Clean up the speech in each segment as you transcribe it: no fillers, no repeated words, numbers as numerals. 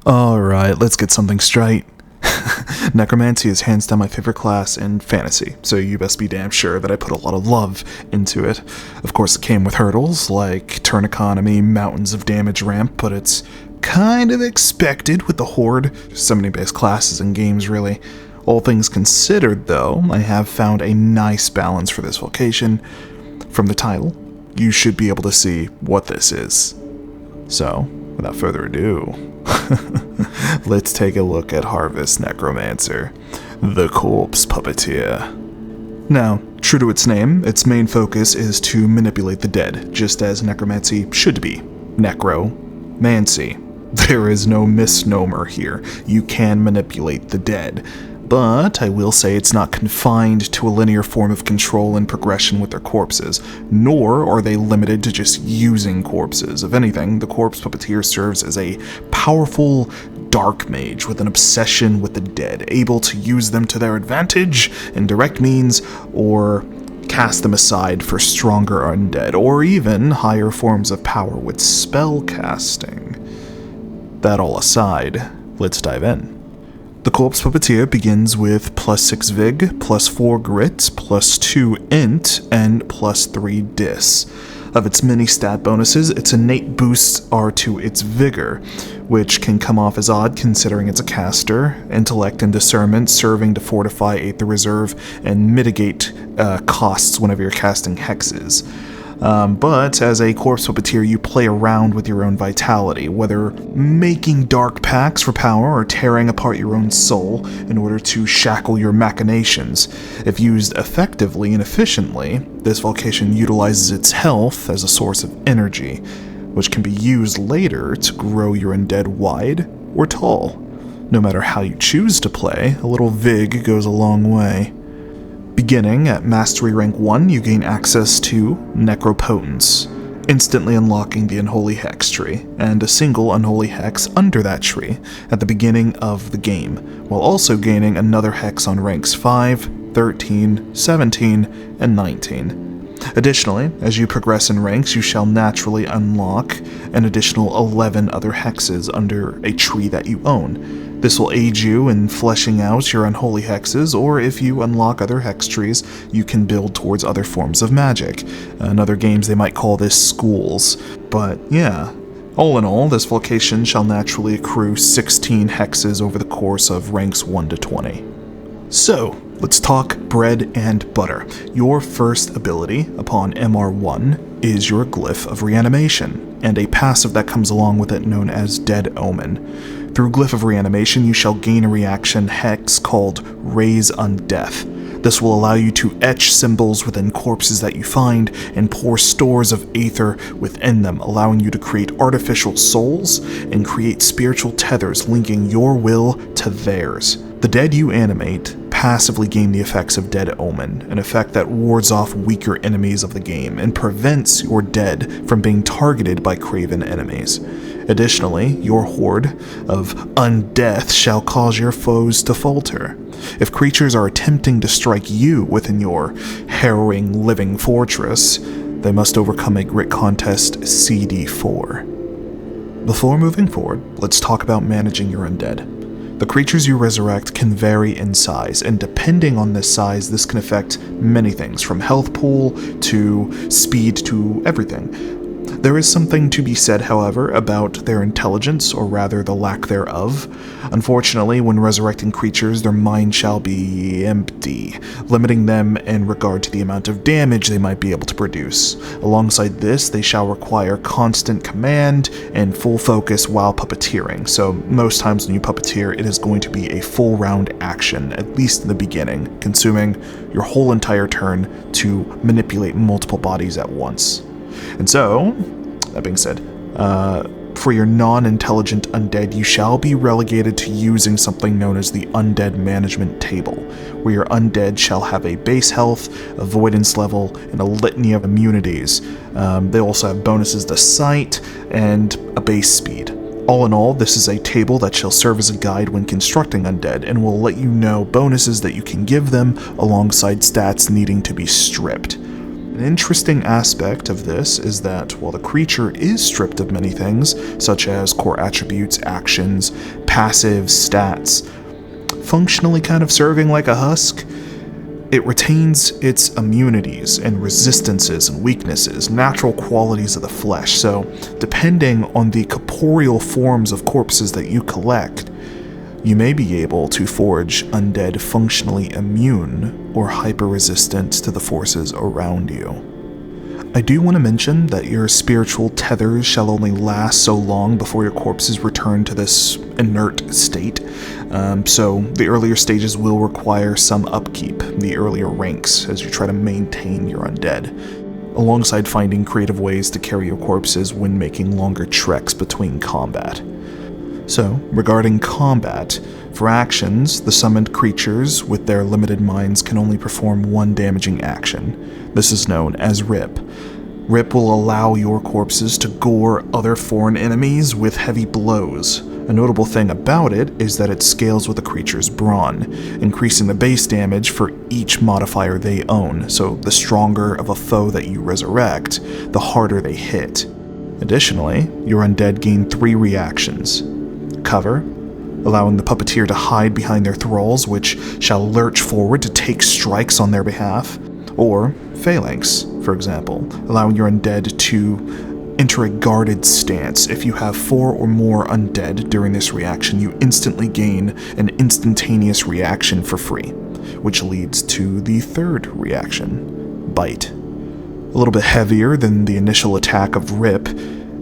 Alright, let's get something straight. Necromancy is hands down my favorite class in fantasy, so you best be damn sure that I put a lot of love into it. Of course, it came with hurdles, like turn economy, mountains of damage ramp, but it's kind of expected with the Horde. Summoning-based classes in games, really. All things considered, though, I have found a nice balance for this Vocation. From the title, you should be able to see what this is. So, without further ado, let's take a look at Harvest Necromancer, the Corpse Puppeteer. Now, true to its name, its main focus is to manipulate the dead, just as necromancy should be. Necromancy. There is no misnomer here. You can manipulate the dead. But I will say it's not confined to a linear form of control and progression with their corpses, nor are they limited to just using corpses. If anything, the Corpse Puppeteer serves as a powerful dark mage with an obsession with the dead, able to use them to their advantage in direct means, or cast them aside for stronger undead, or even higher forms of power with spell casting. That all aside, let's dive in. The Corpse Puppeteer begins with +6 Vig, +4 Grit, +2 Int, and +3 Dis. Of its many stat bonuses, its innate boosts are to its Vigor, which can come off as odd considering it's a caster, Intellect and Discernment serving to fortify Aether Reserve and mitigate costs whenever you're casting hexes. But as a Corpse Puppeteer, you play around with your own vitality, whether making dark pacts for power or tearing apart your own soul in order to shackle your machinations. If used effectively and efficiently, this Vocation utilizes its health as a source of energy, which can be used later to grow your undead wide or tall. No matter how you choose to play, a little Vig goes a long way. Beginning at Mastery Rank 1, you gain access to Necropotence, instantly unlocking the Unholy Hex tree, and a single Unholy Hex under that tree at the beginning of the game, while also gaining another Hex on ranks 5, 13, 17, and 19. Additionally, as you progress in ranks, you shall naturally unlock an additional 11 other hexes under a tree that you own. This will aid you in fleshing out your unholy hexes, or if you unlock other hex trees, you can build towards other forms of magic. In other games, they might call this schools. But yeah, all in all, this Vocation shall naturally accrue 16 hexes over the course of ranks 1 to 20. So, let's talk bread and butter. Your first ability upon MR1 is your Glyph of Reanimation, and a passive that comes along with it known as Dead Omen. Through Glyph of Reanimation, you shall gain a reaction hex called Raise Undeath. This will allow you to etch symbols within corpses that you find and pour stores of aether within them, allowing you to create artificial souls and create spiritual tethers linking your will to theirs. The dead you animate passively gain the effects of Dead Omen, an effect that wards off weaker enemies of the game and prevents your dead from being targeted by craven enemies. Additionally, your horde of undeath shall cause your foes to falter. If creatures are attempting to strike you within your harrowing living fortress, they must overcome a grit contest CD4. Before moving forward, let's talk about managing your undead. The creatures you resurrect can vary in size, and depending on this size, this can affect many things, from health pool to speed to everything. There is something to be said, however, about their intelligence, or rather the lack thereof. Unfortunately, when resurrecting creatures, their mind shall be empty, limiting them in regard to the amount of damage they might be able to produce. Alongside this, they shall require constant command and full focus while puppeteering, so most times when you puppeteer, it is going to be a full round action, at least in the beginning, consuming your whole entire turn to manipulate multiple bodies at once. And so, that being said, for your non-intelligent undead, you shall be relegated to using something known as the Undead Management Table, where your undead shall have a base health, avoidance level, and a litany of immunities. They also have bonuses to sight and a base speed. All in all, this is a table that shall serve as a guide when constructing undead, and will let you know bonuses that you can give them alongside stats needing to be stripped. An interesting aspect of this is that while the creature is stripped of many things, such as core attributes, actions, passives, stats, functionally kind of serving like a husk, it retains its immunities and resistances and weaknesses, natural qualities of the flesh. So, depending on the corporeal forms of corpses that you collect, you may be able to forge undead functionally immune or hyper-resistant to the forces around you. I do want to mention that your spiritual tethers shall only last so long before your corpses return to this inert state, so the earlier stages will require some upkeep, the earlier ranks, as you try to maintain your undead, alongside finding creative ways to carry your corpses when making longer treks between combat. So, regarding combat, for actions, the summoned creatures with their limited minds can only perform one damaging action. This is known as Rip. Rip will allow your corpses to gore other foreign enemies with heavy blows. A notable thing about it is that it scales with the creature's brawn, increasing the base damage for each modifier they own, so the stronger of a foe that you resurrect, the harder they hit. Additionally, your undead gain 3 reactions. Cover, allowing the puppeteer to hide behind their thralls, which shall lurch forward to take strikes on their behalf, or phalanx, for example, allowing your undead to enter a guarded stance. If you have 4 or more undead during this reaction, you instantly gain an instantaneous reaction for free, which leads to the 3rd reaction, Bite. A little bit heavier than the initial attack of Rip,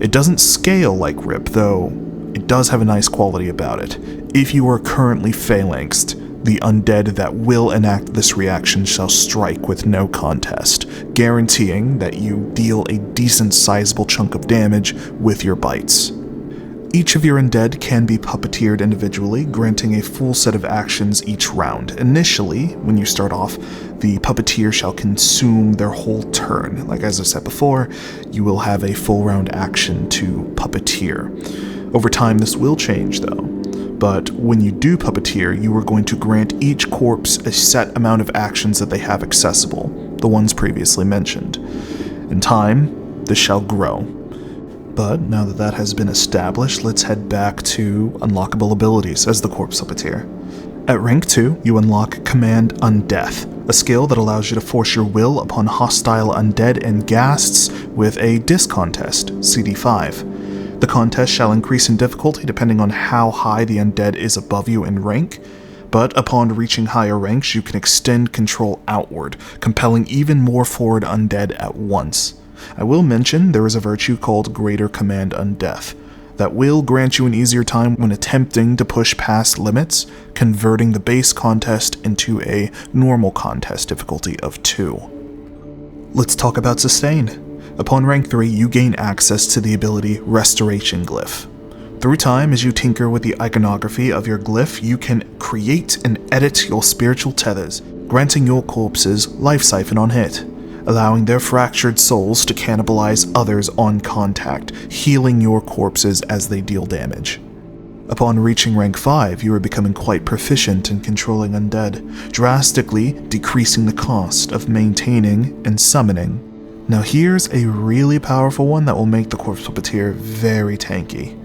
it doesn't scale like Rip, though it does have a nice quality about it. If you are currently phalanxed, the undead that will enact this reaction shall strike with no contest, guaranteeing that you deal a decent sizable chunk of damage with your bites. Each of your undead can be puppeteered individually, granting a full set of actions each round. Initially, when you start off, the puppeteer shall consume their whole turn. Like as I said before, you will have a full round action to puppeteer. Over time, this will change, though. But when you do puppeteer, you are going to grant each corpse a set amount of actions that they have accessible, the ones previously mentioned. In time, this shall grow. But now that that has been established, let's head back to unlockable abilities as the Corpse Puppeteer. At rank 2, you unlock Command Undeath, a skill that allows you to force your will upon hostile undead and ghasts with a Dis contest, CD5. The contest shall increase in difficulty depending on how high the undead is above you in rank, but upon reaching higher ranks you can extend control outward, compelling even more forward undead at once. I will mention there is a virtue called Greater Command Undeath that will grant you an easier time when attempting to push past limits, converting the base contest into a normal contest difficulty of 2. Let's talk about Sustain. Upon rank 3, you gain access to the ability Restoration Glyph. Through time, as you tinker with the iconography of your glyph, you can create and edit your spiritual tethers, granting your corpses Life Siphon on hit, allowing their fractured souls to cannibalize others on contact, healing your corpses as they deal damage. Upon reaching rank 5, you are becoming quite proficient in controlling undead, drastically decreasing the cost of maintaining and summoning. Now here's a really powerful one that will make the Corpse Puppeteer very tanky.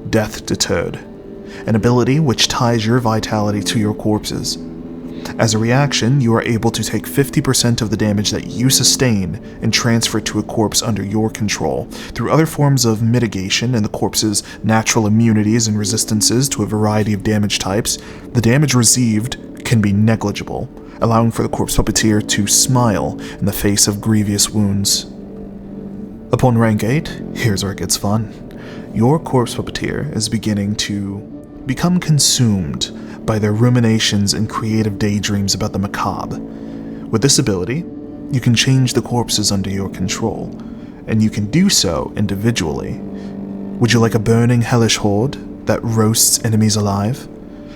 Death Deterred, an ability which ties your vitality to your corpses. As a reaction, you are able to take 50% of the damage that you sustain and transfer it to a corpse under your control. Through other forms of mitigation and the corpse's natural immunities and resistances to a variety of damage types, the damage received can be negligible, allowing for the Corpse Puppeteer to smile in the face of grievous wounds. Upon rank 8, here's where it gets fun. Your Corpse Puppeteer is beginning to become consumed by their ruminations and creative daydreams about the macabre. With this ability, you can change the corpses under your control, and you can do so individually. Would you like a burning hellish horde that roasts enemies alive?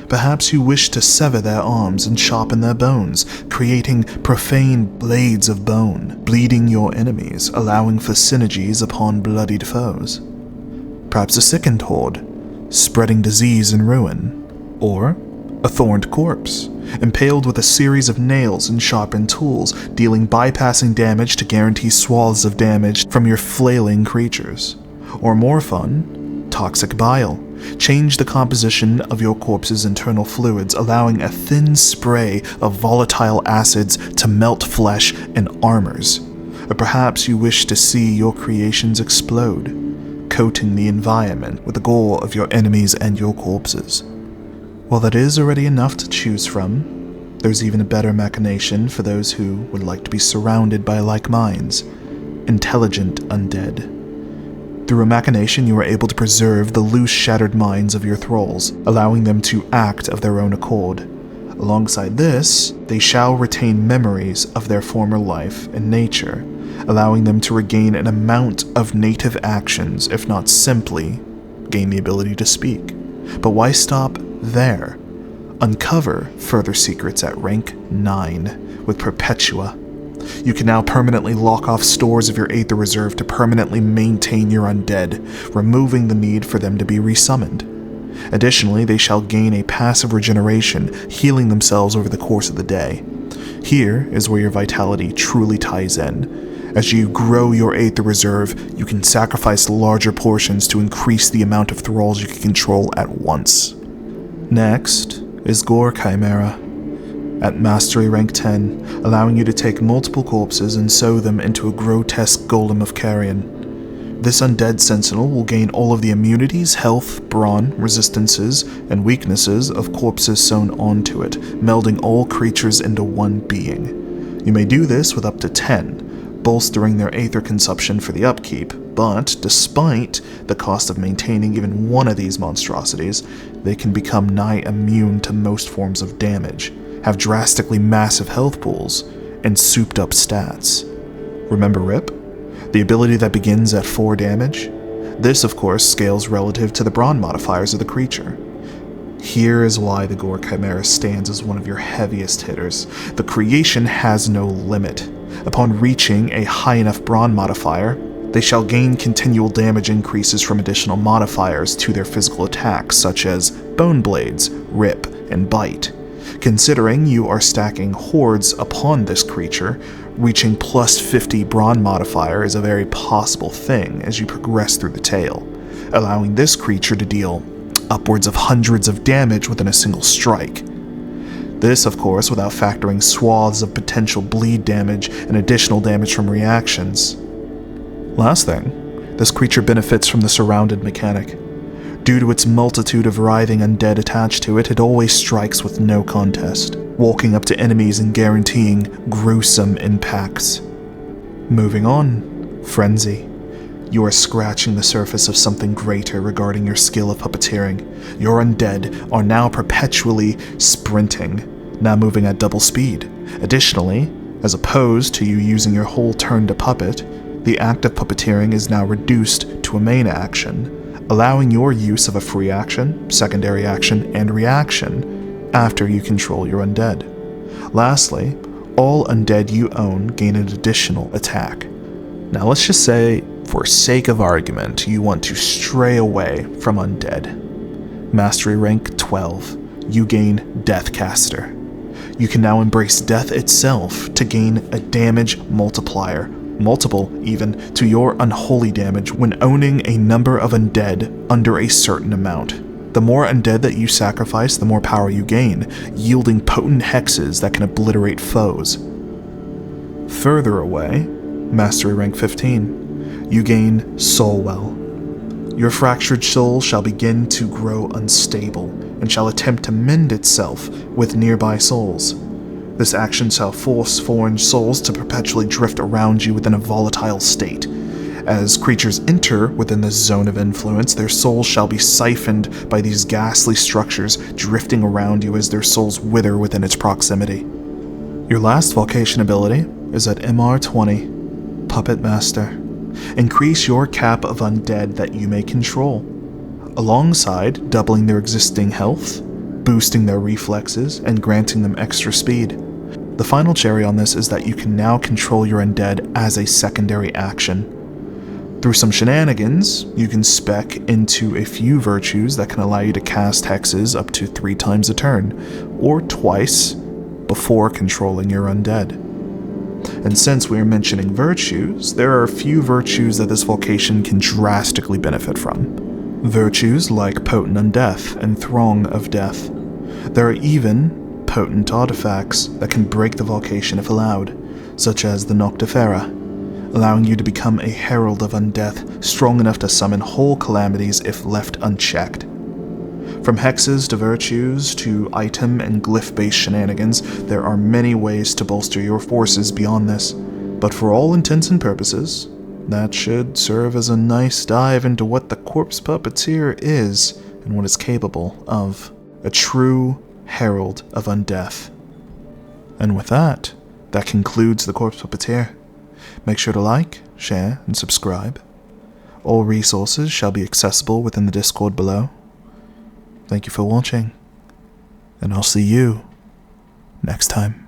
Perhaps you wish to sever their arms and sharpen their bones, creating profane blades of bone, bleeding your enemies, allowing for synergies upon bloodied foes. Perhaps a sickened horde, spreading disease and ruin. Or A thorned corpse, impaled with a series of nails and sharpened tools, dealing bypassing damage to guarantee swaths of damage from your flailing creatures. Or more fun, toxic bile. Change the composition of your corpse's internal fluids, allowing a thin spray of volatile acids to melt flesh and armors. Or perhaps you wish to see your creations explode, coating the environment with the gore of your enemies and your corpses. While that is already enough to choose from, there's even a better machination for those who would like to be surrounded by like minds: intelligent undead. Through a machination, you are able to preserve the loose, shattered minds of your thralls, allowing them to act of their own accord. Alongside this, they shall retain memories of their former life and nature, allowing them to regain an amount of native actions, if not simply gain the ability to speak. But why stop there? Uncover further secrets at rank 9 with Perpetua. You can now permanently lock off stores of your Aether Reserve to permanently maintain your undead, removing the need for them to be resummoned. Additionally, they shall gain a passive regeneration, healing themselves over the course of the day. Here is where your vitality truly ties in. As you grow your Aether Reserve, you can sacrifice larger portions to increase the amount of thralls you can control at once. Next is Gore Chimera, at Mastery rank 10, allowing you to take multiple corpses and sew them into a grotesque golem of carrion. This undead sentinel will gain all of the immunities, health, brawn, resistances, and weaknesses of corpses sewn onto it, melding all creatures into one being. You may do this with up to 10, bolstering their aether consumption for the upkeep, but despite the cost of maintaining even one of these monstrosities, they can become nigh immune to most forms of damage, have drastically massive health pools, and souped up stats. Remember Rip? The ability that begins at 4 damage? This, of course, scales relative to the brawn modifiers of the creature. Here is why the Gore Chimera stands as one of your heaviest hitters. The creation has no limit. Upon reaching a high enough brawn modifier, they shall gain continual damage increases from additional modifiers to their physical attacks, such as Bone Blades, Rip, and Bite. Considering you are stacking hordes upon this creature, reaching plus 50 brawn modifier is a very possible thing as you progress through the tale, allowing this creature to deal upwards of hundreds of damage within a single strike. This, of course, without factoring swaths of potential bleed damage and additional damage from reactions. Last thing, this creature benefits from the surrounded mechanic. Due to its multitude of writhing undead attached to it, it always strikes with no contest, walking up to enemies and guaranteeing gruesome impacts. Moving on, Frenzy. You are scratching the surface of something greater regarding your skill of puppeteering. Your undead are now perpetually sprinting, now moving at double speed. Additionally, as opposed to you using your whole turn to puppet, the act of puppeteering is now reduced to a main action, allowing your use of a free action, secondary action, and reaction after you control your undead. Lastly, all undead you own gain an additional attack. Now let's just say, for sake of argument, you want to stray away from undead. Mastery rank 12, you gain Deathcaster. You can now embrace death itself to gain a damage multiplier, multiple even, to your unholy damage when owning a number of undead under a certain amount. The more undead that you sacrifice, the more power you gain, yielding potent hexes that can obliterate foes. Further away, Mastery rank 15, you gain Soulwell. Your fractured soul shall begin to grow unstable, and shall attempt to mend itself with nearby souls. This action shall force foreign souls to perpetually drift around you within a volatile state. As creatures enter within the zone of influence, their souls shall be siphoned by these ghastly structures drifting around you as their souls wither within its proximity. Your last Vocation ability is at MR20, Puppet Master. Increase your cap of undead that you may control, alongside doubling their existing health, boosting their reflexes, and granting them extra speed. The final cherry on this is that you can now control your undead as a secondary action. Through some shenanigans, you can spec into a few virtues that can allow you to cast hexes up to 3 times a turn, or twice before controlling your undead. And since we are mentioning virtues, there are a few virtues that this vocation can drastically benefit from. Virtues like Potent Undeath and Throng of Death. There are even potent artifacts that can break the vocation if allowed, such as the Noctifera, allowing you to become a herald of undeath strong enough to summon whole calamities if left unchecked. From hexes to virtues to item and glyph-based shenanigans, there are many ways to bolster your forces beyond this, but for all intents and purposes, that should serve as a nice dive into what the Corpse Puppeteer is and what it's capable of. A true herald of undeath. And with that concludes the Corpse Puppeteer. Make sure to like, share, and subscribe. All resources shall be accessible within the Discord below. Thank you for watching, and I'll see you next time.